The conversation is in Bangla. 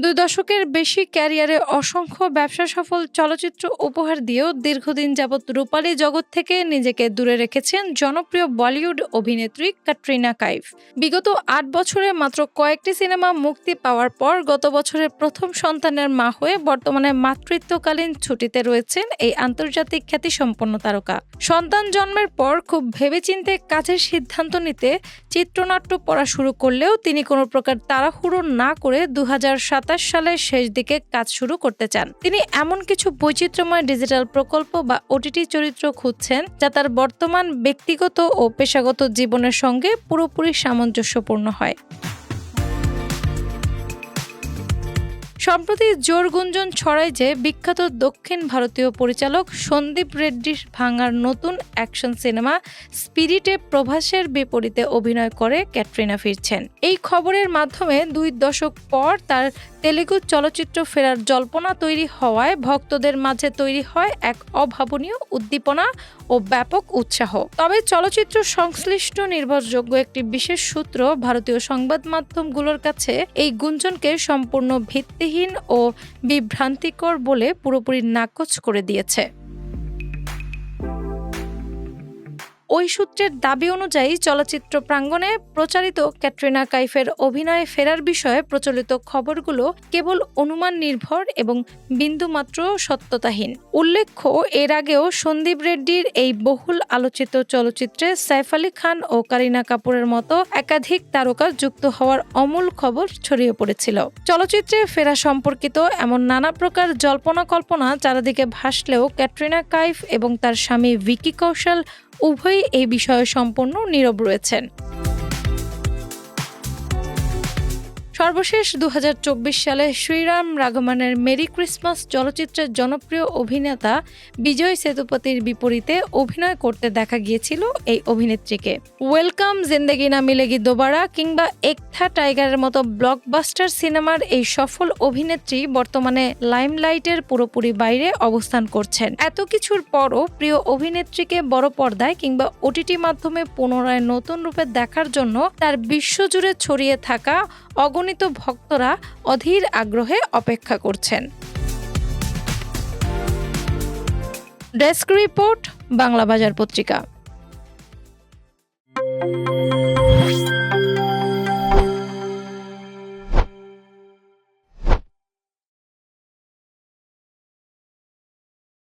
2 দশকের বেশি ক্যারিয়ারে অসংখ্য ব্যবসা সফল চলচ্চিত্র উপহার দিয়েও দীর্ঘদিন যাবৎ রূপালী জগৎ থেকে নিজেকে দূরে রেখেছেন জনপ্রিয় বলিউড অভিনেত্রী ক্যাটরিনা কাইফ। বিগত 8 বছরে মাত্র কয়েকটি সিনেমা মুক্তি পাওয়ার পর গত বছরের প্রথম সন্তানের মা হয়ে বর্তমানে মাতৃত্বকালীন ছুটিতে রয়েছেন এই আন্তর্জাতিক খ্যাতিসম্পন্ন তারকা। সন্তান জন্মের পর খুব ভেবেচিন্তে কাজের সিদ্ধান্ত নিতে চিত্রনাট্য পড়া শুরু করলেও তিনি কোনো প্রকার তাড়াহুড়ো না করে 2027 সালের শেষ দিকে কাজ শুরু করতে চান। তিনি এমন কিছু বৈচিত্র্যময় ডিজিটাল প্রকল্প বা ওটিটি চরিত্র খুঁজছেন যা তার বর্তমান ব্যক্তিগত ও পেশাগত জীবনের সঙ্গে পুরোপুরি সামঞ্জস্যপূর্ণ হয়। সম্প্রতি জোর গুঞ্জন ছড়ায় যে বিখ্যাত দক্ষিণ ভারতীয় পরিচালক সন্দীপ রেড্ডির ভাঙার নতুন অ্যাকশন সিনেমা স্পিরিটে প্রভাসের বিপরীতে অভিনয় করে ক্যাটরিনা ফিরছেন। এই খবরের মাধ্যমে 2 দশক পর তার তেলুগু চলচ্চিত্র ফেরার জল্পনা তৈরি হওয়ায় ভক্তদের মাঝে তৈরি হয় এক অভাবনীয় উদ্দীপনা ও ব্যাপক উৎসাহ। তবে চলচ্চিত্র সংশ্লিষ্ট নির্ভরযোগ্য একটি বিশেষ সূত্র ভারতীয় সংবাদ মাধ্যমগুলোর কাছে এই গুঞ্জনকে সম্পূর্ণ ভিত্তিহীন ও বিভ্রান্তিকর বলে পুরোপুরি নাকচ করে দিয়েছে। ওই সূত্রের দাবি অনুযায়ী চলচ্চিত্র প্রাঙ্গণে প্রচারিত ক্যাটরিনা কাইফের অভিনয়ে ফেরার বিষয়ে প্রচলিত খবরগুলো কেবল অনুমান নির্ভর এবং বিন্দুমাত্র সত্যতাহীন। উল্লেখ্য, এর আগেও সন্দীপ রেড্ডির এই বহুল আলোচিত চলচ্চিত্রে সাইফ আলী খান ও কারিনা কাপুরের মতো একাধিক তারকা যুক্ত হওয়ার অমূল খবর ছড়িয়ে পড়েছিল। চলচ্চিত্রে ফেরা সম্পর্কিত এমন নানা প্রকার জল্পনা কল্পনা চারিদিকে ভাসলেও ক্যাটরিনা কাইফ এবং তার স্বামী ভিকি কৌশল উভয়ই এই বিষয়ে সম্পূর্ণ নীরব রয়েছেন। সর্বশেষ 2024 সালে শ্রীরাম রাঘবনের মেরি ক্রিসমাস চলচ্চিত্রের জনপ্রিয় অভিনেতা বিজয় সেতুপতির বিপরীতে অভিনয় করতে দেখা গিয়েছিল এই অভিনেত্রীকে। ওয়েলকাম, জিন্দেগি না মিলেগি দোবারা কিংবা এক থা টাইগারের মতো ব্লকবাস্টার সিনেমার এই সফল অভিনেত্রী বর্তমানে লাইমলাইটের পুরোপুরি বাইরে অবস্থান করছেন। এত কিছুর পরও প্রিয় অভিনেত্রীকে বড় পর্দায় কিংবা ওটিটি মাধ্যমে পুনরায় নতুন রূপে দেখার জন্য তার বিশ্বজুড়ে ছড়িয়ে থাকা অগণিত ভক্তরা অধীর আগ্রহে অপেক্ষা করছেন। ডেস্ক রিপোর্ট, বাংলা বাজার পত্রিকা।